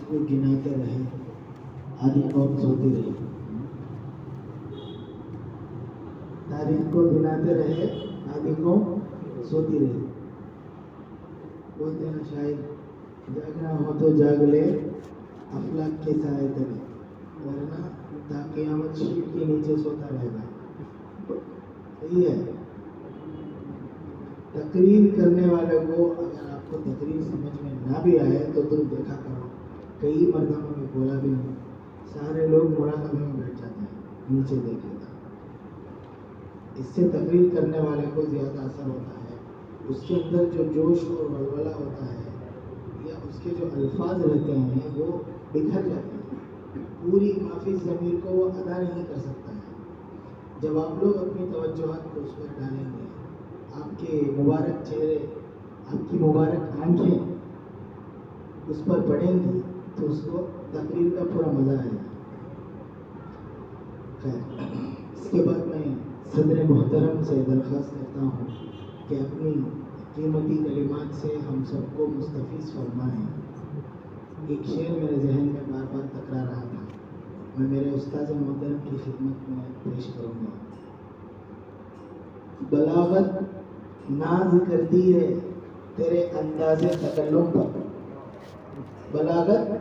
کو گناتے رہے آدھی قوم سوتی رہی، تاریخ کو گناتے رہے آدھی قوم سوتی رہی. بولتے ہیں شاید جاگنا ہو تو جاگ لے افلاک کے سائے تلے، ورنہ تا قیامت شیٹ کے نیچے سوتا رہے گا. صحیح ہے. تقریر کرنے والے کو اگر آپ کو تقریر سمجھ میں نہ بھی آئے تو تم دیکھا کرو، کئی مرتبہ میں بولا بھی نہیں، سارے لوگ مراقبے میں بیٹھ جاتے ہیں نیچے دیکھے گا. اس سے تقریر کرنے والے کو زیادہ اثر ہوتا ہے، اس کے اندر جو جوش اور ولولہ ہوتا ہے یا اس کے جو الفاظ رہتے ہیں وہ بکھر جاتے ہیں، پوری معافی ضمیر کو وہ ادا نہیں کر سکتا ہے. جب آپ لوگ اپنی توجہات کو اس پر ڈالیں گے، آپ کے مبارک چہرے، آپ کی مبارک آنکھیں اس پر پڑیں گی تو اس کو تقریر کا پورا مزہ آئے گا. خیر، اس کے بعد میں صدر محترم سے درخواست کرتا ہوں کہ اپنی قیمتی کلمات سے ہم سب کو مستفیض فرمائیں. ایک شعر میرے ذہن میں بار بار ٹکرا رہا تھا، میں میرے استاد محترم کی خدمت میں پیش کروں گا. بلاغت ناز کرتی ہے تیرے انداز تکلم پر، بلاغت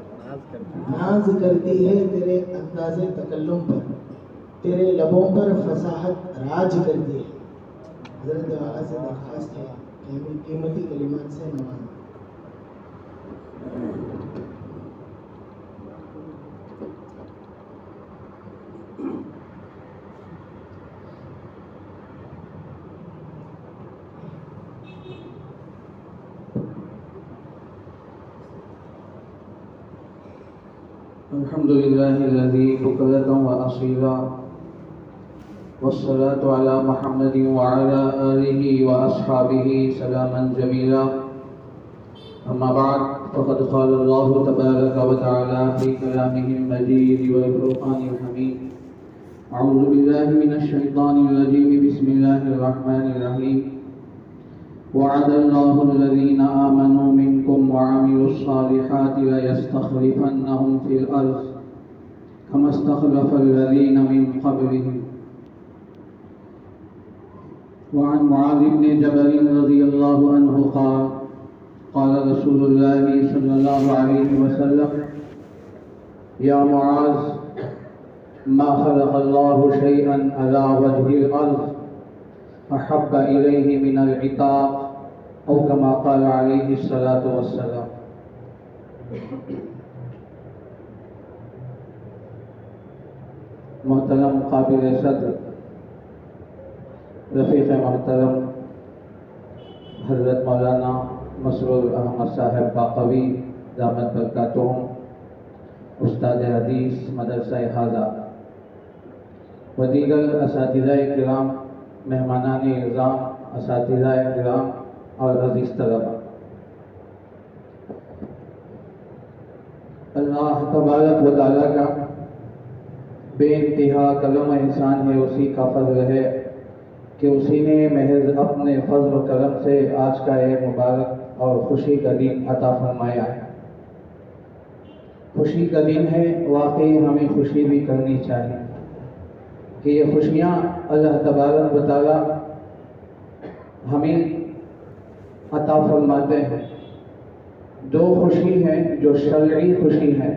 ناز کرتی ہے تیرے انداز تکلم پر، تیرے لبوں پر فصاحت راج کرتی ہے. حضرت والا سے درخواست ہے کہ ہمیں قیمتی کلمات سے نوازیں. الحمد لله الذي بكرة وأصيلا، والصلاة على محمد وعلى آله وأصحابه سلاما جميلا. أما بعد، فقد قال الله تبارك وتعالى في كلامه المجيد والفرقان الحميد: أعوذ بالله من الشيطان الرجيم، بسم الله الرحمن الرحيم. وعد الله الذين آمنوا منكم وعملوا الصالحات ليستخلفنهم في الأرض كما استخلف الذين من قبلهم. وعن معاذ بن جبل رضي الله عنه قال: قال رسول الله صلى الله عليه وسلم: يا معاذ، ما خلق الله شيئا على وجه الأرض أحب إليه من العتاق، أو كما قال عليه الصلاة والسلام. محترم قابل صدر رفیق محترم حضرت مولانا مسرور احمد صاحب باقوی دامت برکاتہم، استاد حدیث مدرسہ حاضہ و دیگر اساتذہ کرام، مہمانان اعظام، اساتذہ کرام اور عزیز طلبہ، اللہ تبارک و تعالیٰ کا بے انتہا کرم و احسان ہے، اسی کا فضل ہے کہ اسی نے محض اپنے فضل و کرم سے آج کا یہ مبارک اور خوشی کا دن عطا فرمایا ہے. خوشی کا دن ہے، واقعی ہمیں خوشی بھی کرنی چاہیے کہ یہ خوشیاں اللہ تبارک و تعالیٰ ہمیں عطا فرماتے ہیں. دو خوشی ہیں جو شرعی خوشی ہیں،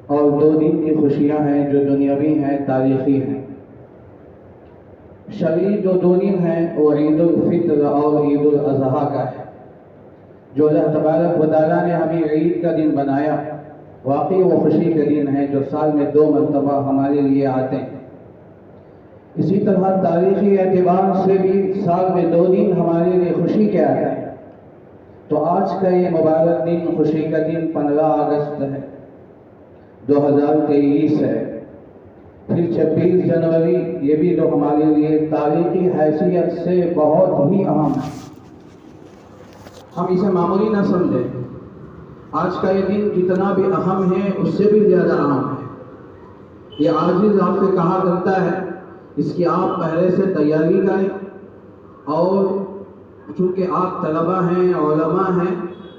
اور دو دن کی خوشیاں ہیں جو دنیاوی ہیں، تاریخی ہیں. شرعی جو دو دن ہیں وہ عید الفطر اور عید الاضحیٰ کا ہے. جو اللہ تبارک و تعالیٰ نے ہمیں عید کا دن بنایا، واقعی وہ خوشی کے دن ہیں جو سال میں 2 مرتبہ ہمارے لیے آتے ہیں. اسی طرح تاریخی اعتبار سے بھی سال میں 2 دن ہمارے لیے خوشی کے آتے ہیں. تو آج کا یہ مبارک دن، خوشی کا دن 15 اگست ہے، 2023 ہے. پھر 26 جنوری، یہ بھی جو ہمارے لیے تاریخی حیثیت سے بہت ہی اہم ہے. ہم اسے معمولی نہ سمجھیں. آج کا یہ دن جتنا بھی اہم ہے اس سے بھی زیادہ اہم ہے. یہ عاجز آپ سے کہا کرتا ہے اس کی آپ پہلے سے تیاری کریں، اور چونکہ آپ طلبہ ہیں، علماء ہیں،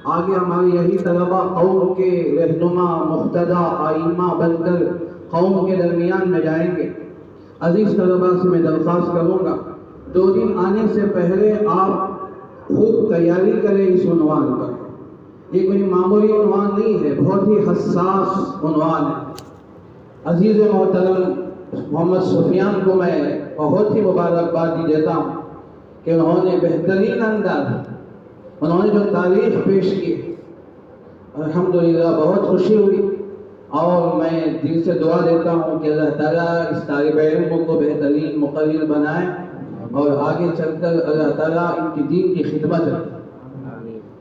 آگے ہمارے یہی طلبہ قوم کے رہنما مقتدی آئمہ بن کر قوم کے درمیان میں جائیں گے۔ عزیز طلبہ سے میں درخواست کروں گا 2 دن آنے سے پہلے آپ خوب تیاری کریں اس عنوان پر۔ یہ کوئی معمولی عنوان نہیں ہے، بہت ہی حساس عنوان ہے۔ عزیز محترم محمد سفیان کو میں بہت ہی مبارکباد دیتا ہوں کہ انہوں نے بہترین انداز انہوں نے جو تاریخ پیش کی، الحمدللہ بہت خوشی ہوئی، اور میں دل سے دعا دیتا ہوں کہ اللہ تعالیٰ اس طالب علم کو بہترین مقرر بنائے اور آگے چل کر اللہ تعالیٰ ان کی دین کی خدمت کرے۔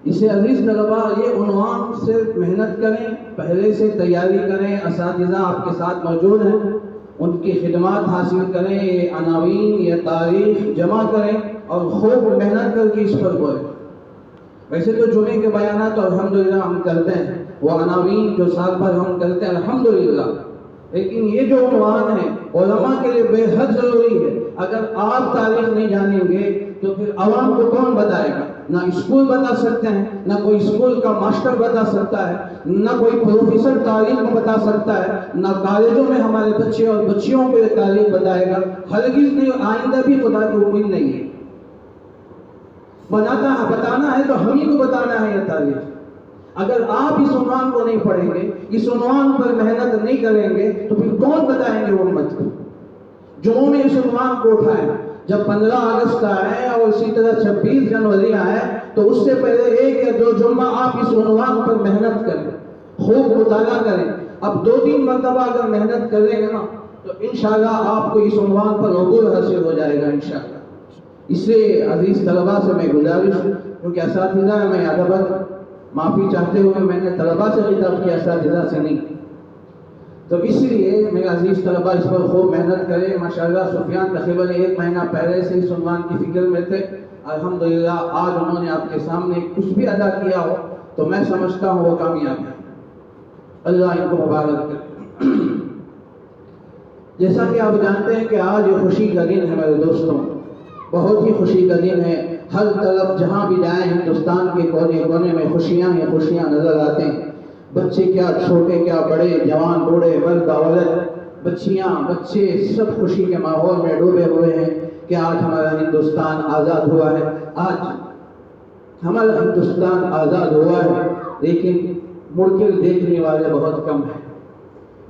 اسے عزیز طلبہ یہ عنوان صرف محنت کریں، پہلے سے تیاری کریں، اساتذہ آپ کے ساتھ موجود ہیں، ان کی خدمات حاصل کریں، یہ عناوین یہ تاریخ جمع کریں اور خوب محنت کر کے اس پر بولیں۔ ویسے تو جمعے کے بیانات تو الحمدللہ ہم کرتے ہیں، وہ عناوین جو سال بھر ہم کرتے ہیں الحمدللہ، لیکن یہ جو عنوان ہے علماء کے لیے بے حد ضروری ہے۔ اگر آپ تاریخ نہیں جانیں گے تو پھر عوام کو کون بتائے گا؟ نہ اسکول بتا سکتے ہیں، نہ کوئی اسکول کا ماسٹر بتا سکتا ہے، نہ کوئی پروفیسر تاریخ کو بتا سکتا ہے، نہ کالجوں میں ہمارے بچے اور بچیوں کو یہ تاریخ بتائے گا۔ ہرگز نہیں، آئندہ بھی خدا کی امید نہیں ہے۔ بتانا ہے تو ہم ہی کو بتانا ہے یہ تاریخ۔ اگر آپ اس عنوان کو نہیں پڑھیں گے، اس عنوان پر محنت نہیں کریں گے تو پھر کون بتائیں گے امت کو؟ جمعوں میں اس عنوان کو اٹھائیں، جب 15 اگست آئے اور اسی طرح 26 جنوری آئے تو اس سے پہلے 1 یا 2 جمعہ آپ اس عنوان پر محنت کریں، خوب مطالعہ کریں۔ اب 2-3 مرتبہ اگر محنت کریں گے نا تو انشاءاللہ آپ کو اس عنوان پر عبور حاصل ہو جائے گا انشاءاللہ۔ اس لیے عزیز طلبہ سے میں گزارش، کیونکہ اساتذہ میں ادباً معافی چاہتے ہوئے میں نے طلبہ سے خطاب کیا، اساتذہ سے نہیں، تو اس لیے میرے عزیز طلبہ اس پر خوب محنت کریں۔ ماشاءاللہ سفیان تقریباً 1 مہینہ پہلے سے اس عنوان کی فکر میں تھے، الحمدللہ آج انہوں نے آپ کے سامنے کچھ بھی ادا کیا ہو تو میں سمجھتا ہوں وہ کامیاب ہے، اللہ ان کو مبارک کرے۔ جیسا کہ آپ جانتے ہیں کہ آج یہ خوشی کا دن ہے میرے دوستوں، بہت ہی خوشی کا دن ہے۔ ہر طرف جہاں بھی جائیں ہندوستان کے کونے کونے میں خوشیاں ہی خوشیاں نظر آتے ہیں۔ بچے کیا چھوٹے کیا بڑے، جوان بوڑھے مرد عورت، بچیاں بچے سب خوشی کے ماحول میں ڈوبے ہوئے ہیں کہ آج ہمارا ہندوستان آزاد ہوا ہے، آج ہمارا ہندوستان آزاد ہوا ہے۔ لیکن مڑ کر دیکھنے والے بہت کم ہیں،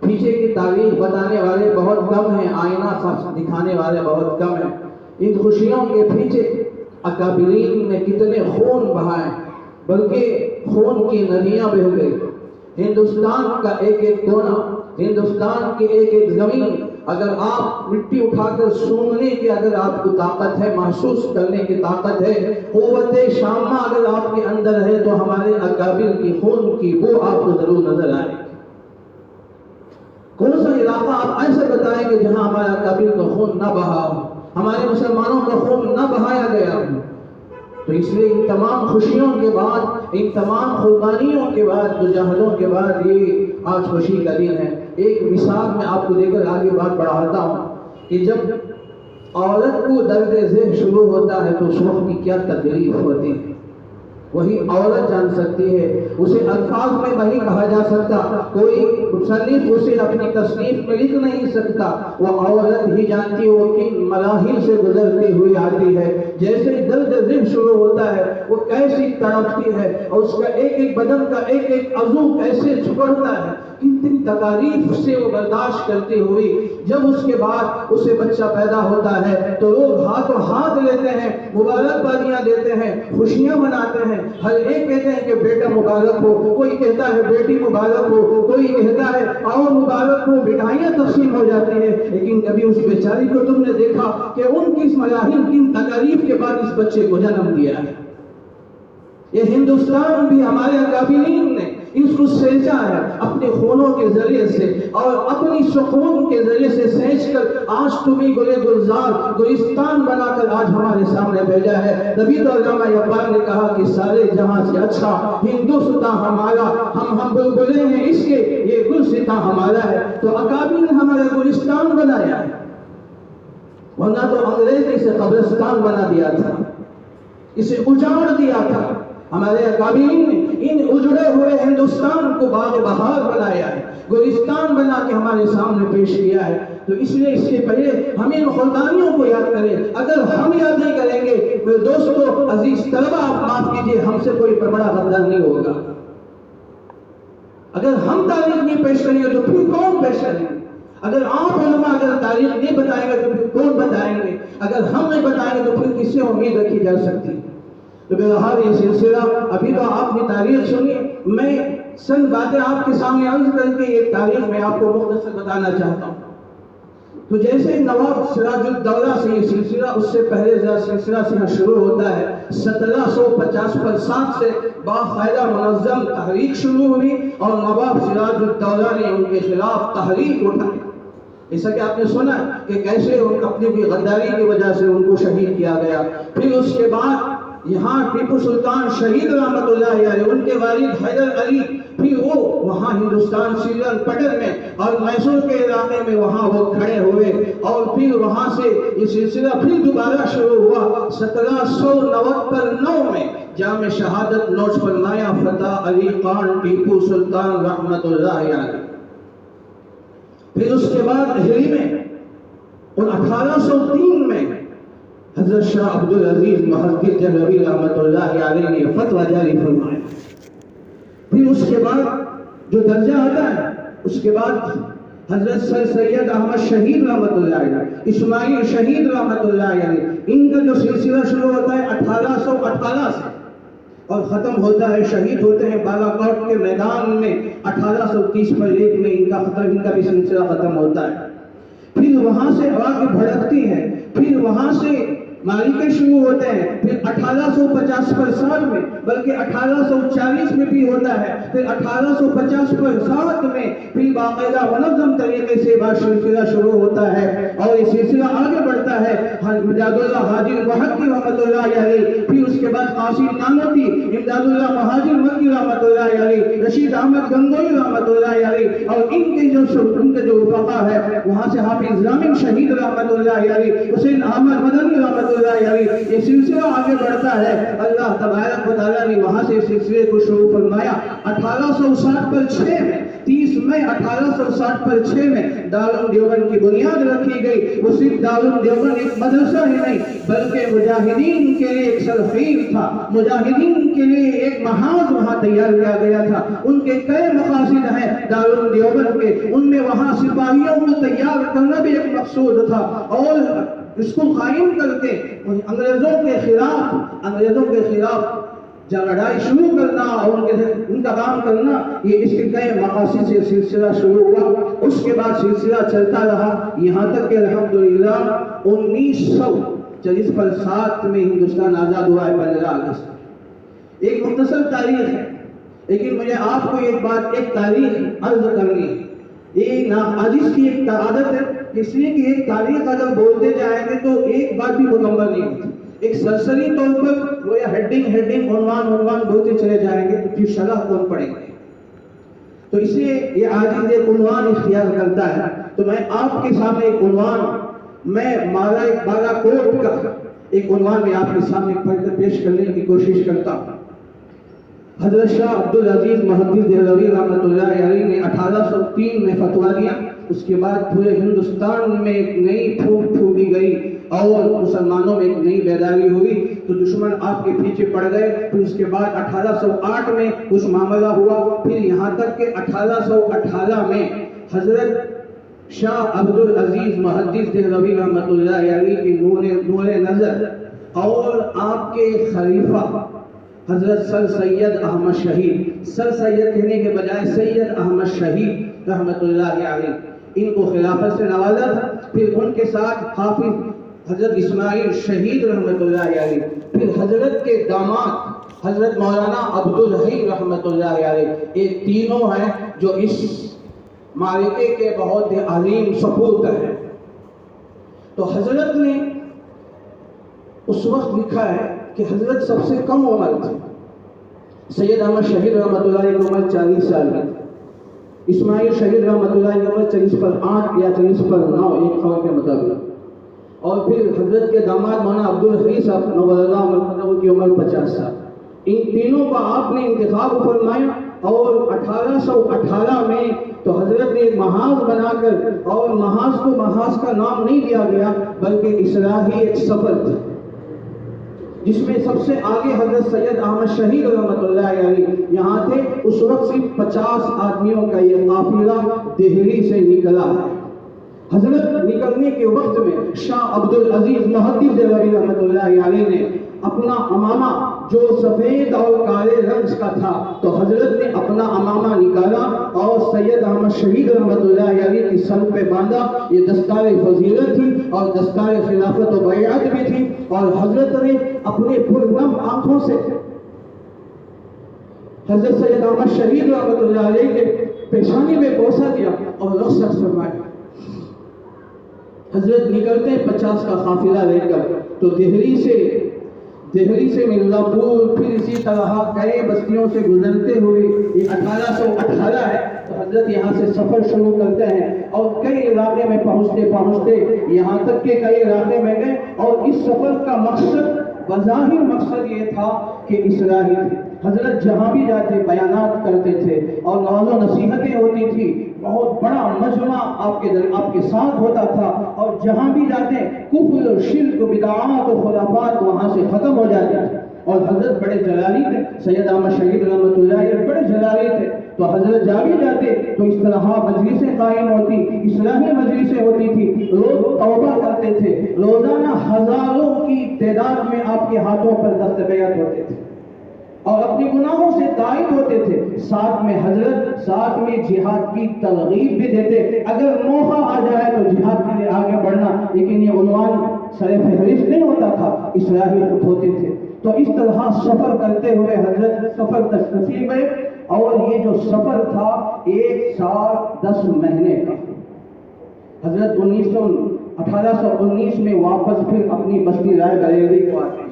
پیچھے کی تاریخ بتانے والے بہت کم ہیں، آئینہ صاف دکھانے والے بہت کم ہیں۔ ان خوشیوں کے پیچھے اکابرین نے کتنے خون بہائے، بلکہ خون کی ندیاں بہہ گئی۔ ہندوستان کا ایک ایک کونا، ہندوستان کی ایک ایک زمین، اگر آپ مٹی اٹھا کر سونگنے کی اگر آپ کو طاقت ہے، محسوس کرنے کی طاقت ہے، قوت شامہ اگر آپ کے اندر ہے تو ہمارے اکابر کی خون کی بو آپ کو ضرور نظر آئے۔ کون سا علاقہ آپ ایسے بتائیں گے جہاں ہمارے اکابر کا خون نہ بہا ہو، ہمارے مسلمانوں کا خون نہ بہایا گیا ہو؟ تو اس لیے ان تمام خوشیوں کے بعد، ان تمام قربانیوں کے بعد، مجاہدوں کے بعد یہ آج خوشی کا دن ہے۔ ایک مثال میں آپ کو دے کر آگے بات بڑھاتا ہوں کہ جب عورت کو درد ذہن شروع ہوتا ہے تو اس وقت کی کیا تکلیف ہوتی ہے وہی عورت جان سکتی ہے۔ اسے الفاظ میں نہیں کہا جا سکتا، کوئی مصنف اسے اپنی تصنیف میں لکھ نہیں سکتا، وہ عورت ہی جانتی ہو کن مراحل سے گزرتی ہوئی آتی ہے۔ جیسے درد ذہن شروع ہوتا ہے وہ کیسی تڑپتی ہے، اور اس کا ایک ایک بدن کا ایک ایک عضو کیسے جھکڑتا ہے، کتنی تکالیف سے وہ برداشت کرتی ہوئی جب اس کے بعد اسے بچہ پیدا ہوتا ہے تو لوگ ہاتھوں ہاتھ لیتے ہیں، مبارکبادیاں دیتے ہیں، خوشیاں مناتے ہیں۔ ہر ایک کہتے ہیں کہ بیٹا مبارک ہو، کوئی کہتا ہے بیٹی مبارک ہو، کوئی کہتا ہے اور مبارک ہو، مٹھائیاں تقسیم ہو جاتی ہیں۔ لیکن کبھی اس بیچاری کو تم نے دیکھا کہ ان کی اس مراحل کن تکالیف کے بعد اس بچے کو جنم دیا ہے؟ یہ ہندوستان بھی ہمارے اکابرین نے اس کو سینچا ہے اپنے خونوں کے ذریعے سے اور اپنی سکون کے ذریعے سے سینچ کر آج تمہیں گلے گلزار گلستان بنا کر آج ہمارے سامنے بھیجا ہے۔ نبی تو علامہ اقبال نے کہا کہ سارے جہاں سے اچھا ہندوستان ہمارا، ہم بلبلے ہیں اس کے، یہ گلستان ہمارا ہے۔ تو اکابر نے ہمارا گلستان بنایا ہے، ورنہ تو انگریز نے اسے قبرستان بنا دیا تھا، اسے اجاڑ دیا تھا۔ ہمارے اکابرین نے ان اجڑے ہوئے ہندوستان کو باغ بہار بنایا ہے، گلستان بنا کے ہمارے سامنے پیش کیا ہے۔ تو اس لیے اس سے پہلے ہم ان خلدانیوں کو یاد کریں۔ اگر ہم یاد نہیں کریں گے تو دوستو، عزیز طلبہ، آپ معاف کیجیے، ہم سے کوئی بڑا غدار نہیں ہوگا۔ اگر ہم تاریخ نہیں پیش کریں گے تو پھر کون پیش کریں گے؟ اگر آپ علماء اگر تاریخ نہیں بتائیں گے تو پھر کون بتائیں گے؟ اگر ہم نہیں بتائیں گے تو پھر کس سے امید رکھی جا سکتی؟ تو بہرحال یہ سلسلہ، ابھی تو آپ نے تاریخ سنی، میں چند باتیں آپ کے سامنے عرض کر کے یہ تاریخ میں آپ کو مختصر بتانا چاہتا ہوں۔ تو جیسے نواب سراج الدولہ سے یہ سلسلہ، اس سے پہلے سلسلہ سے شروع ہوتا ہے 1750 سے باقاعدہ منظم تحریک شروع ہوئی اور نواب سراج الدولہ نے ان کے خلاف تحریک اٹھائی۔ جیسا کہ آپ نے سنا کہ کیسے اپنی غداری کی وجہ سے ان کو شہید کیا گیا۔ پھر اس کے بعد یہاں ٹیپو سلطان شہید رحمت اللہ علیہ، ان کے والد حیدر علی، پھر وہ وہاں ہندوستان سیلن پٹر میں اور میسور کے علاقے میں وہاں وہ کھڑے ہوئے، اور پھر وہاں سے یہ سلسلہ پھر دوبارہ شروع ہوا 1799 میں جامع شہادت نوش فرمایا فتح علی خان ٹیپو سلطان رحمت اللہ علیہ۔ پھر اس کے بعد دہلی میں 1803 میں حضرت شاہ عبدالعزیز محدث دہلوی رحمت اللہ علیہ نے فتویٰ جاری فرمایا۔ پھر اس کے بعد جو درجہ آتا ہے، اس کے بعد حضرت سر سید احمد شہید رحمت اللہ علیہ، اسماعیل شہید رحمت اللہ علیہ، ان کا جو سلسلہ شروع ہوتا ہے 1818 سے اور ختم ہوتا ہے، شہید ہوتے ہیں بالا کوٹ کے میدان میں 1830 میں ان کا بھی سلسلہ ختم ہوتا ہے۔ پھر وہاں سے آگے بھڑکتی ہیں، پھر وہاں سے معرکے شروع ہوتے ہیں، پھر 1850 میں، بلکہ 1840 میں بھی ہوتا ہے، پھر 1850 میں پھر باقاعدہ منظم طریقے سے سلسلہ شروع ہوتا ہے اور یہ سلسلہ آگے بڑھتا ہے۔ امداد اللہ حاجی محقی رحمت اللہ علیہ، پھر اس کے بعد قاسم نانوتی، امداد اللہ مہاجر مکی رحمت اللہ علیہ، رشید احمد گنگوئی رحمت اللہ علیہ، اور ان کے جو رفقا ہے وہاں سے حافظ رامین شہید رحمت اللہ علیہ، حسین احمد مدنی رحمت اللہ علیہ، یہ سلسلہ آگے بڑھتا ہے۔ اللہ تبارک و تعالیٰ نے وہاں سے سلسلے کو شروع فرمایا 1860 میں، 30 مئی 1860 میں دارالعلوم دیوبند کی بنیاد رکھی گئی۔ وہ صرف دارالعلوم دیوبند ایک مدرسہ ہی نہیں بلکہ مجاہدین کے لیے ایک سرخیر تھا، مجاہدین کے لیے ایک محاذ وہاں تیار کیا گیا تھا۔ ان کے کئی مقاصد ہیں دارالعلوم دیوبند کے، ان میں وہاں سپاہیوں کو تیار کرنا بھی ایک مقصود تھا، اور اس کو قائم کر کے انگریزوں کے خلاف جب لڑائی شروع کرنا اور ان کا کام کرنا، یہ اس کے کئی مقاصد سے سلسلہ شروع ہوا۔ اس کے بعد سلسلہ چلتا رہا یہاں تک کہ الحمدللہ 1947 میں ہندوستان آزاد ہوا ہے 15 اگست۔ ایک مختصر تاریخ ہے، لیکن مجھے آپ کو ایک تاریخ عرض کرنی ہے۔ یہ ناعاجز کی ایک عادت ہے، اس لیے کہ ایک تاریخ اگر بولتے جائیں گے تو ایک بات بھی مکمل نہیں ہوتی۔ ایک سرسری طور پر وہ ہیڈنگ عنوان بولتے چلے جائیں گے تو پھر شرح کون پڑیں گے، تو اس لیے یہ عاجز ایک عنوان اختیار کرتا ہے۔ تو میں آپ کے سامنے ایک عنوان، میں بالا کوٹ کا ایک عنوان میں آپ کے سامنے پڑھ کر پیش کرنے کی کوشش کرتا ہوں۔ حضرت شاہ عبدالعزیز محدث دہلوی رحمت اللہ علیہ نے 1803 میں فتویٰ دیا۔ اس کے بعد پورے ہندوستان میں ایک نئی پھونک پھونکی گئی اور مسلمانوں میں ایک نئی بیداری ہوئی، تو دشمن آپ کے پیچھے پڑ گئے۔ پھر اس کے بعد 1808 میں کچھ معاملہ ہوا، پھر یہاں تک کہ 1818 میں حضرت شاہ عبدالعزیز محدث دہلوی رحمت اللہ علیہ کی نور نظر اور آپ کے خلیفہ حضرت سر سید احمد شہید، سر سید کہنے کے بجائے سید احمد شہید رحمت اللہ علیہ، ان کو خلافت سے نوازا تھا۔ پھر ان کے ساتھ حافظ حضرت اسماعیل شہید رحمت اللہ علیہ، پھر حضرت کے داماد حضرت مولانا عبدالحی رحمت اللہ علیہ، یہ تینوں ہیں جو اس معرکے کے بہت عظیم سپوت ہیں۔ تو حضرت نے اس وقت لکھا ہے کہ حضرت سب سے کم عمر تھے، سید احمد شہید رحمت اللہ علیہ کی عمر 40 سال کی تھی، اسماعیل شہید رحمت اللہ علیہ کی عمر 40/8 یا 40/9 ایک خبر کے مطابق، اور پھر حضرت کے داماد مولانا عبدالحی صاحب نور اللہ مرحوم کی عمر 50 سال۔ ان تینوں کا آپ نے انتخاب فرمایا، اور 1818 میں تو حضرت نے ایک محاذ بنا کر، اور محاذ کو محاذ کا نام نہیں دیا گیا بلکہ اصلاحی ایک سفر تھا، جس میں سب سے آگے حضرت سید احمد شہید رحمۃ اللہ علیہ یہاں تھے۔ اس وقت صرف 50 آدمیوں کا یہ قافلہ دہلی سے نکلا ہے۔ حضرت نکلنے کے وقت میں شاہ عبدالعزیز محدث دہلوی رحمۃ اللہ علیہ نے اپنا امامہ جو سفید اور کالے رنگ کا تھا، تو حضرت نے اپنا امامہ نکالا اور سید احمد شہید رحمۃ اللہ علیہ کی سر پہ باندھا۔ یہ دستار فضیلت تھی اور دستار خلافت و بیعت بھی تھی، اور حضرت نے اپنے پرنم آنکھوں سے حضرت سید احمد شہید رحمۃ اللہ علیہ کے پیشانی میں بوسہ دیا اور رخصت فرمایا۔ حضرت نکلتے 50 کا قافلہ لے کر، تو دہلی سے مرزا پور، پھر اسی طرح کئی بستیوں سے گزرتے ہوئے یہ 1818 ہے، تو حضرت یہاں سے سفر شروع کرتے ہیں، اور کئی علاقے میں پہنچتے یہاں تک کہ کئی علاقے میں گئے، اور اس سفر کا مقصد بظاہر مقصد یہ تھا کہ اصلاحی تھی۔ حضرت جہاں بھی جاتے بیانات کرتے تھے اور نواز و نصیحتیں ہوتی تھی، بہت بڑا مجمع آپ کے ساتھ ہوتا تھا، اور جہاں بھی جاتے کفر، شرک، بدعات و خرافات وہاں سے ختم ہو جاتے تھے۔ اور حضرت بڑے جلالی تھے، سید احمد شہید رحمۃ اللہ علیہ بڑے جلالی تھے، تو حضرت جا بھی جاتے تو اس طرح مجلسیں قائم ہوتی، اسلامی مجلسیں ہوتی تھی، لوگ توبہ کرتے تھے، روزانہ ہزاروں کی تعداد میں آپ کے ہاتھوں پر دست بیعت ہوتے تھے اور اپنے گناہوں سے تائب ہوتے تھے۔ ساتھ میں جہاد کی ترغیب بھی دیتے، اگر موقع آ جائے تو جہاد کے لیے آگے بڑھنا، لیکن یہ عنوان سر فہرست نہیں ہوتا تھا، اصلاحی ہوتے تھے۔ تو اس طرح سفر کرتے ہوئے حضرت سفر تشریف گئے، اور یہ جو سفر تھا 1 سال 10 مہینے کا۔ حضرت 1819 میں واپس پھر اپنی بستی رائے بریلی کو آتے ہیں۔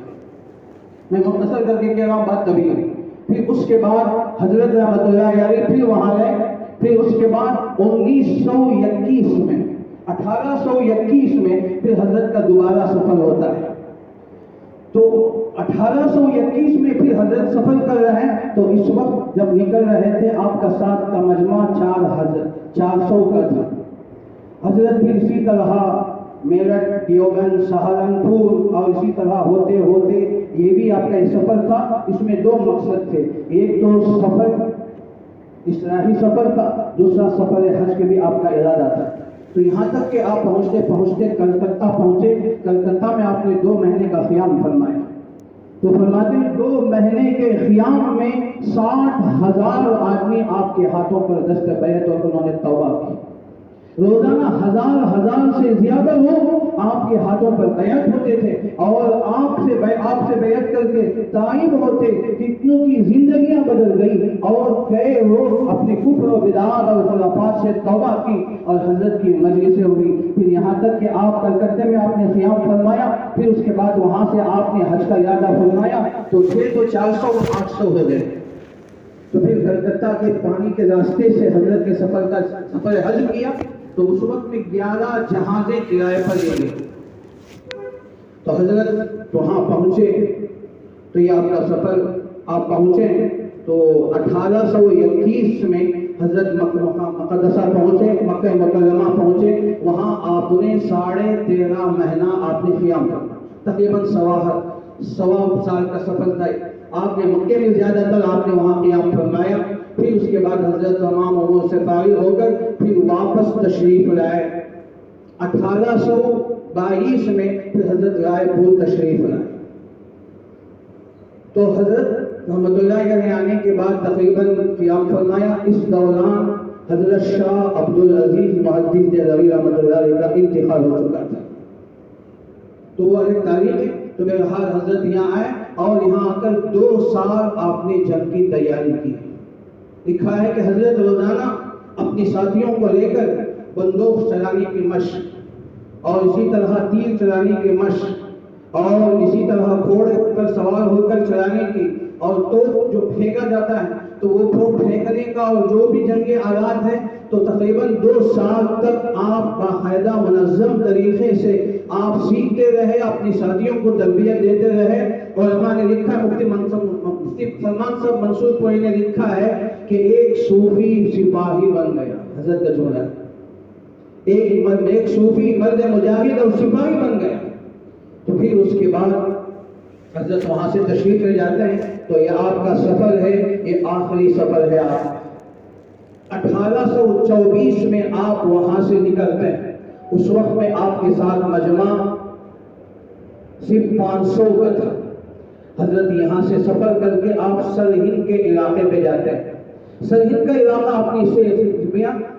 میں مختصر کر کے کہہ رہا ہوں، بات طویل ہے۔ پھر اس کے بعد حضرت رحمۃ اللہ علیہ پھر وہاں گئے، پھر اس کے بعد 1921 میں 1821 میں پھر حضرت کا دوبارہ سفر ہوتا ہے۔ تو 1821 میں پھر حضرت سفر کر رہے ہیں، تو اس وقت جب نکل رہے تھے آپ کا ساتھ کا مجمع 400 کا تھا۔ حضرت پھر اسی طرح میرٹھ، دیوبند، سہارنپور اور اسی طرح ہوتے ہوتے یہ بھی آپ کا سفر تھا۔ اس میں 2 مقصد تھے، ایک تو سفر اصلاحی سفر تھا، دوسرا سفر حج کے بھی آپ کا ارادہ تھا۔ تو یہاں تک کہ آپ پہنچتے کلکتہ پہنچے۔ کلکتہ میں آپ نے 2 مہینے کا قیام فرمایا۔ تو فرماتے ہیں 2 مہینے کے قیام میں 60,000 آدمی آپ کے ہاتھوں پر دست بیعت اور انہوں نے توبہ کی۔ روزانہ ہزار سے زیادہ لوگ آپ کے ہاتھوں پر بیعت ہوتے تھے، اور آپ سے بیعت کر کے تائب ہوتے، کتنوں کی زندگیاں بدل گئی، اور کئی لوگ اپنے کفر و بدعات اور خرافات سے توبہ کی، اور حضرت کی مجلسیں ہوئی۔ پھر یہاں تک کہ آپ کلکتہ میں آپ نے قیام فرمایا، پھر اس کے بعد وہاں سے آپ نے حج کا ارادہ فرمایا، تو تھے تو 400 اور 800 ہو گئے۔ تو پھر کلکتہ کے پانی کے راستے سے حضرت کے سفر حج کیا، تو اس وقت میں 11 جہازیں کرائے پر لے گئے۔ تو حضرت وہاں پہنچے، تو یہ آپ کا سفر آپ پہنچے تو 1821 میں حضرت مکہ مقدسہ پہنچے، مکہ مکرمہ پہنچے۔ وہاں آپ نے 13.5 مہینہ آپ نے قیام کرنا، تقریباً 1.25 سال کا سفر تھا۔ آپ نے مکے میں زیادہ تر آپ نے وہاں قیام فرمایا۔ پھر اس کے بعد حضرت تمام امور سے فارغ ہو کر پھر واپس تشریف لائے۔ 1822 میں پھر حضرت رائے پور تشریف لائے۔ تو حضرت رحمۃ اللہ علیہ آنے کے بعد تقریباً قیام فرمایا۔ اس دوران حضرت شاہ عبدالعزیز محدث دہلوی رحمۃ اللہ علیہ کا انتقال ہو چکا تھا۔ تو وہ ایک تاریخ ہے۔ تو بہرحال حضرت یہاں آئے، اور یہاں آ کر 2 سال آپ نے جنگ کی تیاری کی۔ لکھا ہے کہ حضرت روزانہ اپنی ساتھیوں کو لے کر بندوق چلانے کی مشق، اور اسی طرح تیر چلانے کی مشق، اور اسی طرح گھوڑے پر سوار ہو کر چلانے کی، اور توپ جو پھینکا جاتا ہے تو وہ توپ پھینکنے کا، اور جو بھی جنگی آلات ہیں، تو تقریباً 2 سال تک آپ باقاعدہ منظم طریقے سے آپ سیکھتے رہے، اپنی ساتھیوں کو تربیت دیتے رہے، علماء نے لکھا، مفتی سلمان صاحب منصور پوری نے لکھا ہے کہ ایک صوفی سپاہی بن گیا، حضرت کا جملہ، ایک صوفی مرد مجاہد اور سپاہی بن گیا۔ تو پھر اس کے بعد حضرت وہاں سے تشریف لے جاتے ہیں، تو یہ آپ کا سفر ہے، یہ آخری سفر ہے۔ آپ 1824 میں آپ وہاں سے نکلتے ہیں۔ اس وقت میں آپ کے ساتھ مجمع صرف 500 کا تھا۔ حضرت یہاں سے سفر کر کے آپ سرہند کے علاقے پہ جاتے ہیں۔ سرہند کا علاقہ اپنی سے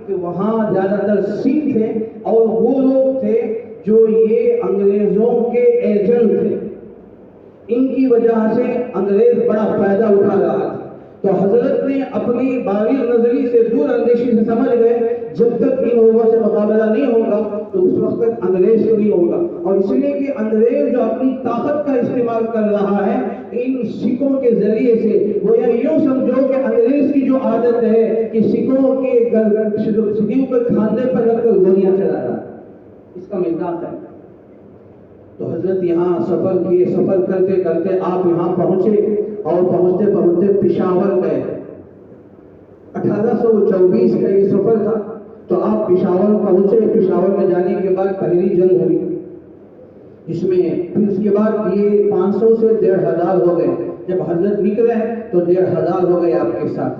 کہ وہاں زیادہ تر سکھ تھے اور وہ لوگ تھے جو یہ انگریزوں کے ایجنٹ تھے، ان کی وجہ سے انگریز بڑا فائدہ اٹھا رہا تھا۔ تو حضرت نے اپنی باریک نظری سے، دور اندیشی سے سمجھ گئے جب تک ان لوگوں سے مقابلہ نہیں ہوگا تو اس وقت تک انگریز نہیں ہوگا، اور اس لیے کہ انگریز جو اپنی طاقت کا استعمال کر رہا ہے ان سکھوں کے ذریعے سے، وہ یوں سمجھو کہ انگریز کی جو عادت ہے کہ سکھوں کے کھانے پر رکھ کر گولیاں چلا رہا ہے، اس کا مزاج ہے۔ تو حضرت یہاں سفر کیے، سفر کرتے کرتے آپ یہاں پہنچے اور پہنچتے پہنچتے پشاور گئے۔ 1824 کا یہ سفر تھا، تو آپ پشاور پہنچے۔ پشاور میں جانے کے بعد پہلی جنگ ہوئی، جس میں پھر اس کے بعد یہ 500 سے 1500 ہو گئے۔ جب حضرت نکلے تو 1500 ہو گئے آپ کے ساتھ،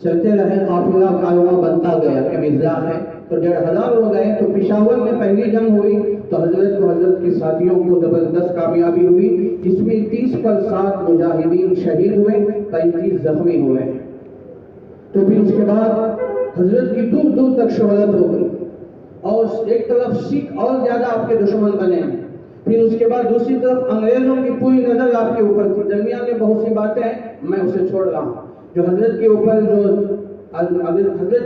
چلتے رہے، قافلہ کارواں بنتا گیا کہ مزاح ہے، تو 1500 ہو گئے۔ تو پشاور میں پہلی جنگ ہوئی تو حضرت کو، حضرت کے ساتھیوں کو زبردست کامیابی ہوئی، جس میں 30 پر 60 مجاہدین شہید ہوئے، 35 زخمی ہوئے۔ تو پھر اس کے بعد حضرت کی دور دور تک شہرت ہو گئی، اور ایک طرف سکھ اور زیادہ آپ کے دشمن بنے، پھر اس کے بعد دوسری طرف انگریزوں کی پوری نظر آپ کے اوپر تھی۔ درمیان میں بہت سی باتیں ہیں، میں اسے چھوڑ رہا ہوں۔ جو حضرت کے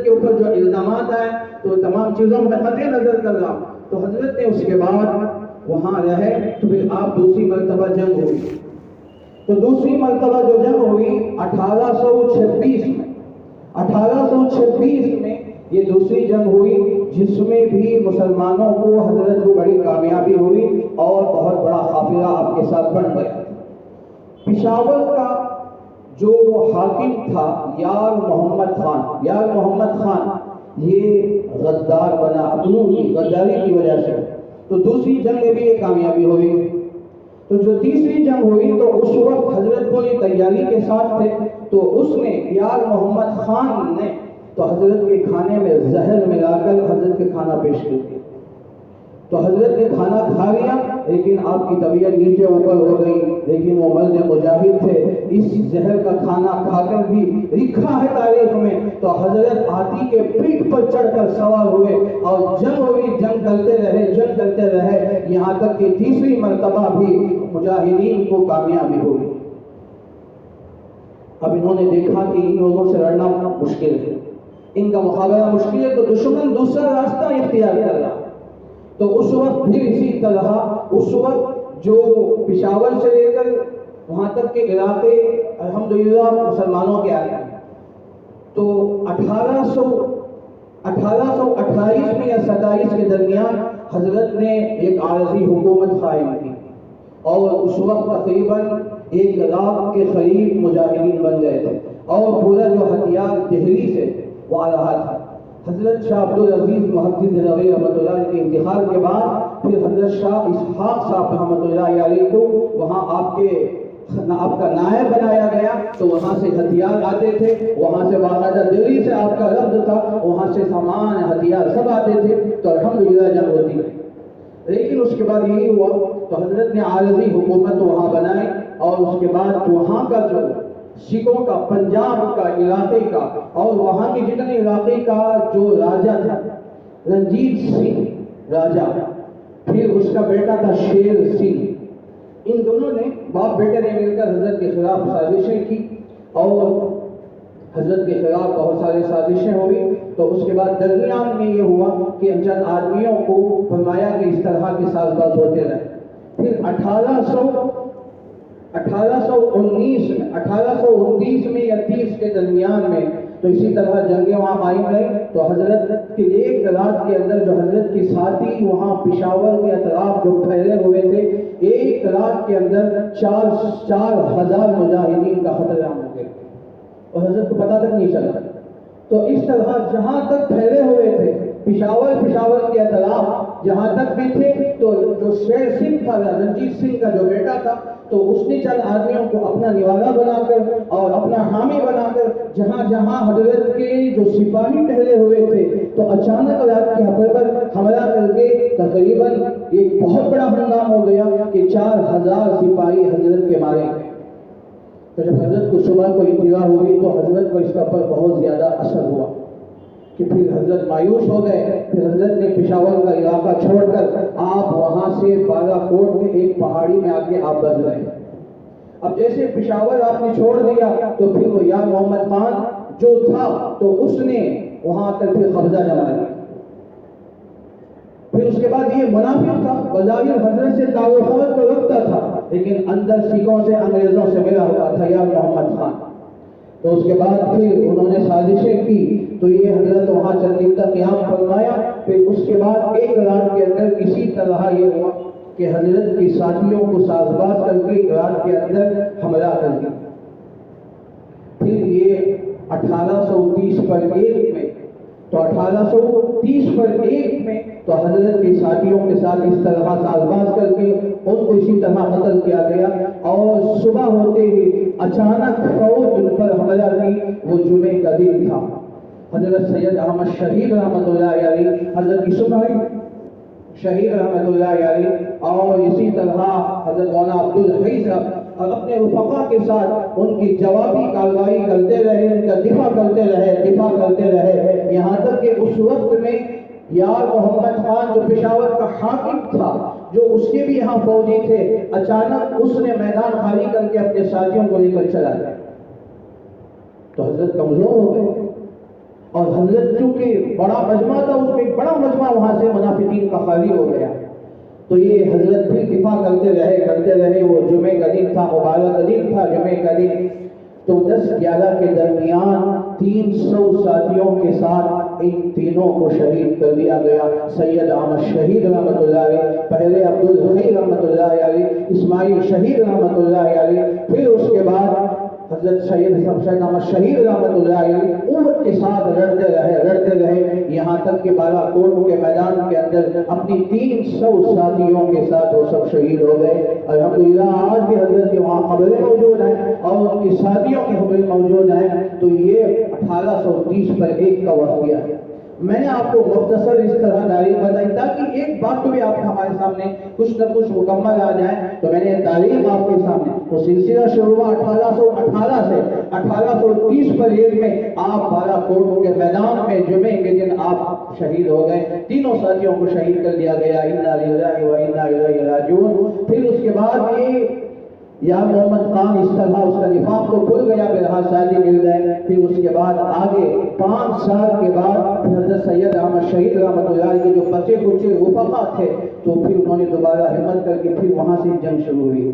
اوپر جو الزامات آئے تو تمام چیزوں میں قطع نظر کر رہا ہوں۔ تو حضرت نے اس کے بعد وہاں رہے، تو پھر آپ دوسری مرتبہ جنگ ہوئی۔ تو دوسری مرتبہ جو جنگ ہوئی 1826 میں، 1826 میں یہ دوسری جنگ ہوئی، جس میں بھی مسلمانوں کو، حضرت کو بڑی کامیابی ہوئی اور بہت بڑا قافلہ آپ کے ساتھ بن گیا۔ پشاور کا جو حاکم تھا یار محمد خان، یہ غدار بنا اپنوں کی غداری کی وجہ سے۔ تو دوسری جنگ میں بھی یہ کامیابی ہوئی۔ تو جو تیسری جنگ ہوئی تو اس وقت حضرت کو یہ تیاری کے ساتھ تھے، تو اس نے یار محمد خان نے تو حضرت کے کھانے میں زہر ملا کر حضرت کے کھانا پیش کر دیا۔ تو حضرت نے کھانا کھا لیا، لیکن آپ کی طبیعت نیچے اوپر ہو گئی، لیکن وہ مرد مجاہد تھے، اس زہر کا کھانا کھا کر بھی لکھا ہے تاریخ میں تو حضرت ہاتھی کے پیٹھ پر چڑھ کر سوار ہوئے اور جنگ ہوئی، جنگ کرتے رہے یہاں تک کہ تیسری مرتبہ بھی مجاہدین کو کامیابی ہوئی۔ اب انہوں نے دیکھا کہ ان لوگوں سے لڑنا مشکل ہے، ان کا مقابلہ مشکل ہے، تو دشمن دوسرا راستہ اختیار کر رہا۔ تو اس وقت پھر اسی طرح اس وقت جو پشاور سے لے کر وہاں تک کے علاقے الحمدللہ مسلمانوں کے آئے، تو 1828 میں یا 27 کے درمیان حضرت نے ایک عارضی حکومت قائم کی، اور اس وقت تقریباً 1 لاکھ کے قریب مجاہدین بن گئے تھے، اور پورا جو ہتھیار دہلی سے وہ آ رہا تھا۔ حضرت شاہ عبدالعزیز محدث دہلوی رحمۃ اللہ علیہ کے انتقال کے بعد پھر حضرت شاہ اسحاق صاحب رحمۃ اللہ علیہ کو وہاں آپ کا نائب بنایا گیا، تو وہاں سے ہتھیار آتے تھے، وہاں سے باقاعدہ دہلی سے آپ کا لفظ تھا، وہاں سے سامان ہتھیار سب آتے تھے، تو الحمدللہ جنگ ہوتی ہے۔ لیکن اس کے بعد یہی ہوا تو حضرت نے عارضی حکومت وہاں بنائی، اور اس کے بعد وہاں کا جو سکھوں کا، پنجاب کا علاقے کا، اور وہاں کے جتنے علاقے کا جو راجہ تھا رنجیت سنگھ راجہ، پھر اس کا بیٹا تھا شیر سنگھ، ان دونوں نے باپ بیٹے نے مل کر حضرت کے خلاف سازشیں کی، اور حضرت کے خلاف بہت سارے سازشیں ہوئی۔ تو اس کے بعد درمیان میں یہ ہوا کہ چند آدمیوں کو فرمایا کہ اس طرح کے ساز باز ہوتے رہے۔ پھر 1819 میں یا 30 کے درمیان میں تو اسی طرح جنگیں وہاں قائم رہی. تو حضرت کی ایک رات کے اندر جو حضرت کے ساتھی وہاں پشاور کے اطراف جو پھیلے ہوئے تھے، ایک رات کے اندر 4,000 مجاہدین کا خطرہ ہو گیا اور حضرت کو پتہ تک نہیں چلا. تو اس طرح جہاں تک پھیلے ہوئے تھے پشاور کے اطراف جہاں تک بھی تھے، تو جو شیر سنگھ تھا، رنجیت سنگھ کا جو بیٹا تھا، تو اس نے چند آدمیوں کو اپنا نوالا بنا کر اور اپنا حامی بنا کر جہاں جہاں حضرت کے جو سپاہی ٹہلے ہوئے تھے، تو اچانک رات کے حملے پر حملہ کر کے تقریباً ایک بہت بڑا ہنگام ہو گیا کہ 4,000 سپاہی حضرت کے مارے گئے. تو جب حضرت کو صبح کو اطلاع ہوئی تو حضرت کو اس کا پر بہت زیادہ اثر ہوا کہ پھر حضرت مایوس ہو گئے. پھر حضرت نے پشاور کا علاقہ چھوڑ کر آپ وہاں سے بالا کوٹ میں ایک پہاڑی میں آ کے آپ بس گئے. اب جیسے پشاور آپ نے چھوڑ دیا تو پھر وہ یار محمد خان جو تھا تو اس نے وہاں کر پھر قبضہ جما لیا. پھر اس کے بعد یہ منافق تھا، بظاہر حضرت سے تعلقات تو رکھتا تھا لیکن اندر سکھوں سے انگریزوں سے ملا ہوا تھا یا محمد خان. تو اس کے بعد پھر انہوں نے سازشیں کی تو یہ حضرت وہاں چند دن کا قیام فرمایا. پھر اس کے بعد ایک رات کے اندر اسی طرح یہ ہوا کہ حضرت کی ساتھیوں کو ساز باز کر کے رات کے اندر حملہ کر دیا. پھر یہ 1830 پر 1 میں تو 1830 پر 1 میں تو حضرت کے ساتھیوں کے ساتھ اس طرح ساز باز کر کے ان کو اسی طرح قتل کیا گیا. اور صبح ہوتے ہی اچانک فوج ان پر حملہ کی. وہ جمعے کا دن تھا. حضرت سید احمد شہید رحمۃ اللہ علیہ، حضرت کی سپاہی شہید رحمۃ اللہ علیہ، اور اسی طرح حضرت مولانا عبدالحی صاحب اور اپنے رفقا کے ساتھ ان کی جوابی کارروائی کرتے رہے، ان کا دفاع کرتے رہے یہاں تک کہ اس وقت میں یار محمد خان جو پشاور کا حاکم تھا، جو اس کے بھی یہاں فوجی تھے، اچانک اس نے میدان خالی کر کے اپنے ساتھیوں کو لے کر چلا گیا. تو حضرت کمزور ہو گئے اور حضرت چونکہ بڑا مجمع تھا، اس میں ایک بڑا مجمع وہاں سے منافقین کا خالی ہو گیا. تو یہ حضرت بھی دفاع کرتے رہے. وہ جمعے کا دن تھا، مبارک کا دن تھا جمعے کا دن. تو 10-11 کے درمیان 300 ساتھیوں کے ساتھ ان تینوں کو شہید کر دیا گیا. سید احمد شہید رحمۃ اللہ علیہ، پہلے عبدالحی رحمۃ اللہ علیہ، اسماعیل شہید رحمۃ اللہ علیہ، پھر اس کے بعد حضرت سید احمد شہید رحمۃ اللہ علیہ قوت کے ساتھ لڑتے رہے یہاں تک کہ بالا کوٹ کے میدان کے اندر اپنی 300 ساتھیوں کے ساتھ وہ سب شہید ہو گئے. الحمدللہ آج بھی حضرت کے وہاں قبریں موجود ہیں اور ان کی ساتھیوں کی قبریں موجود ہیں. تو یہ 1830 پر 1 کا واقعہ ہے. میں نے آپ کو مختصر اس طرح تاریخ بتائی تاکہ ایک بات بھی آپ ہمارے سامنے کچھ نہ کچھ مکمل آ جائے. تو میں نے تاریخ آپ کے سامنے تو سلسلہ شروع ہوا 1818 سے 1830 پر 1 میں آپ بالا کوٹ کے میدان میں جمعے کے دن آپ شہید ہو گئے. تینوں ساتھیوں کو شہید کر دیا گیا. انا للہ و انا الیہ راجعون. پھر اس کے بعد یہ یا محمد خان اس طرح اس کا نفاق کو کھل گیا، بہرحال شادی مل گئے. پھر اس کے بعد آگے 5 سال کے بعد حضرت سید احمد شہید رحمۃ اللہ علیہ کے جو بچے کچے رفقا تھے تو پھر انہوں نے دوبارہ ہمت کر کے پھر وہاں سے جنگ شروع ہوئی.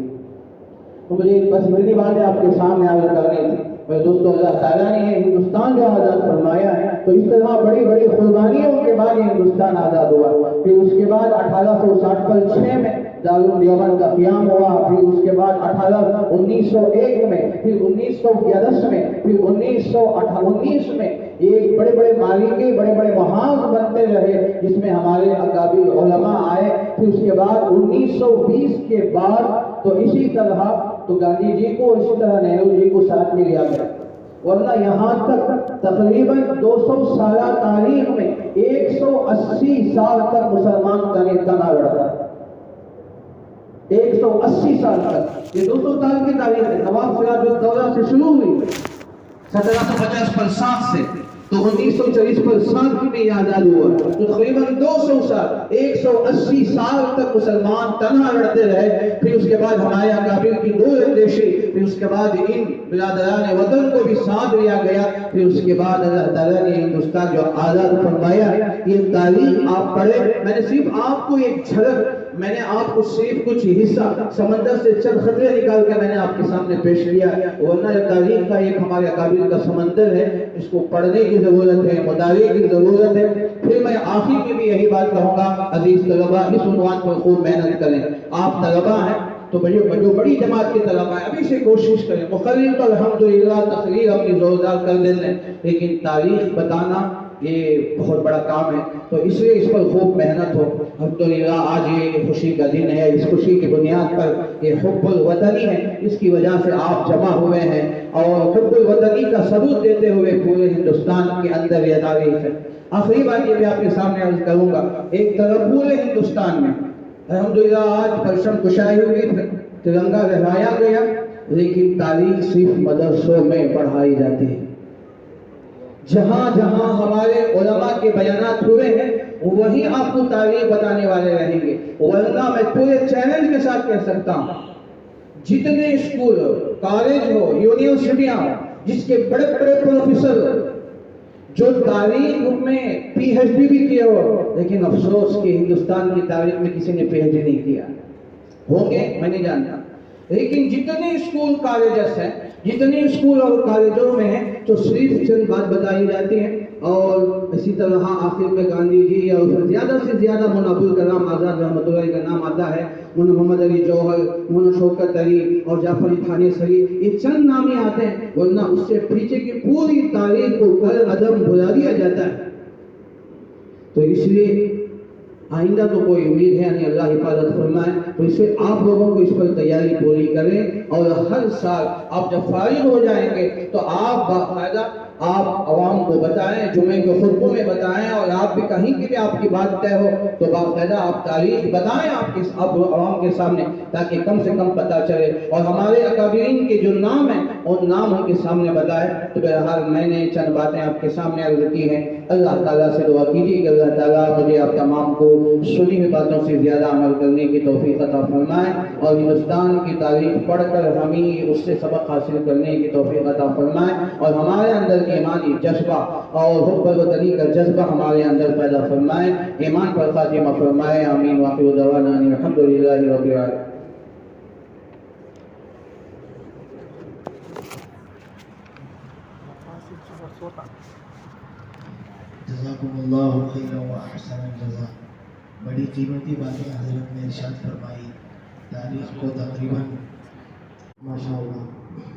تو مجھے بس اتنی باتیں آپ کے سامنے عرض کرنی تھی. میرے دوستوں، اللہ تعالیٰ نے ہندوستان جو آزاد فرمایا ہے تو اس طرح بڑی بڑی قربانیوں کے بعد یہ ہندوستان آزاد ہوا. پھر اس کے بعد 1860 پر 6 میں دارالعلوم دیوبند کا قیام ہوا. پھر اس کے بعد 1901 میں، پھر 1911 میں، پھر 1919 میں ایک بڑے بڑے مالکے، بڑے بڑے محاذ بنتے رہے جس میں ہمارے اکابر علماء آئے. پھر اس کے بعد 1920 کے بعد تو اسی طرح تو گاندھی جی کو اسی طرح نہرو جی کو ساتھ میں لیا گیا. ورنہ یہاں تک تقریباً 200 سالہ تاریخ میں 180 سال تک مسلمان تنا لڑتا. 180 سال تک یہ 200 سال کی تاریخ ہے. نواب سراج الدولہ سے شروع ہوئی 1750 پر 7 سے تو 1940 پر 7 میں یہ آزاد ہوا. تو تقریباً 200 سال 180 سال تک مسلمان تنہا لڑتے رہے. پھر اس کے بعد ہمارے اکابر کی دور اندیشی، پھر اس کے بعد ان برادران وطن کو بھی ساتھ لیا گیا. پھر اس کے بعد اللہ تعالیٰ نے ہندوستان جو آزاد فرمایا. یہ تاریخ آپ پڑھیں. میں نے صرف آپ کو ایک جھلک میں نے آپ کو صرف کچھ حصہ سمندر سے چند خطرے نکال کے میں نے آپ کے سامنے پیش کیا، ورنہ تاریخ کا ایک ہمارے اکابر کا سمندر ہے، اس کو پڑھنے کی ضرورت ہے، مطالعے کی ضرورت ہے۔ پھر میں آخر میں بھی یہی بات کہوں گا، عزیز طلباء اس عنوان پر خوب محنت کریں۔ آپ طلباء ہیں تو جو بڑی جماعت کے طلباء ہیں ابھی سے کوشش کریں، مقرر تو الحمدللہ تقریر اپنی زوردار کر دیتے ہیں، لیکن تاریخ بتانا یہ بہت بڑا کام ہے، تو اس لیے اس پر خوب محنت ہو۔ الحمدللہ آج یہ خوشی کا دن ہے، اس خوشی کی بنیاد پر یہ حب الوطنی ہے، اس کی وجہ سے آپ جمع ہوئے ہیں اور حب الوطنی کا ثبوت دیتے ہوئے پورے ہندوستان کے اندر یہ تاریخ ہے۔ آخری بات یہ بھی آپ کے سامنے عرض کروں گا، ایک طرف پورے ہندوستان میں الحمدللہ آج پرچم کشائی ہوئی، ترنگا لہرایا گیا، لیکن تاریخ صرف مدرسوں میں پڑھائی جاتی ہے۔ جہاں جہاں ہمارے علماء کے بیانات ہوئے ہیں وہیں آپ کو تاریخ بتانے والے رہیں گے، ورنہ میں پورے چیلنج کے ساتھ کہہ سکتا ہوں جتنے اسکول کالج ہو یونیورسٹیاں ہو جس کے بڑے بڑے پروفیسر جو تاریخ میں پی ایچ ڈی بھی کیے ہو، لیکن افسوس کہ ہندوستان کی تاریخ میں کسی نے پی ایچ ڈی نہیں کیا، ہوں گے میں نہیں جانتا، لیکن جتنے اسکول کالجز ہیں، جتنے اسکول اور کالجوں میں ہیں تو صرف چند بات بتائی جاتی ہے۔ اور اسی طرح آخر میں گاندھی جی اور زیادہ سے زیادہ مولانا ابوالکلام آزاد رحمۃ اللہ کا نام آتا ہے، مولانا محمد علی جوہر، مولانا شوکت علی اور جعفر علی تھانیسری، یہ چند نام ہی آتے ہیں، ورنہ اس سے پیچھے کی پوری تاریخ کو کل عدم بھلا دیا جاتا ہے۔ تو اس لیے آئندہ تو کوئی امید ہے نہیں، اللہ حفاظت فرمائے، تو اس سے آپ لوگوں کو اس پر تیاری پوری کریں، اور ہر سال آپ جب فارغ ہو جائیں گے تو آپ باقاعدہ آپ عوام کو بتائیں، جمعے کے خطبوں میں بتائیں، اور آپ بھی کہیں کی بھی آپ کی بات طے ہو تو باقاعدہ آپ تاریخ بتائیں آپ عوام کے سامنے، تاکہ کم سے کم پتہ چلے، اور ہمارے اکابرین کے جو نام ہیں ان نام ان کے سامنے بتائیں۔ تو بہرحال میں نے چند باتیں آپ کے سامنے عرض کی ہیں، اللہ تعالیٰ سے دعا کیجیے کہ اللہ تعالیٰ مجھے آپ تمام کو سنی ہوئی باتوں سے زیادہ عمل کرنے کی توفیق عطا فرمائے، اور ہندوستان کی تاریخ پڑھ کر ہمیں اس سے سبق حاصل کرنے کی توفیق عطا فرمائے، اور ہمارے اندر ایمانی جذبہ اور حب الوطنی کا جذبہ ہمارے اندر پیدا فرمائے، ایمان پر خاتمہ فرمائے، آمین، وآخر دعوانا ان الحمدللہ رب العالمین۔ جزاکم اللہ خیرا و احسن الجزاء۔ بڑی قیمتی باتیں حضرت نے ارشاد فرمائی، تاریخ کو تقریباً ماشاء اللہ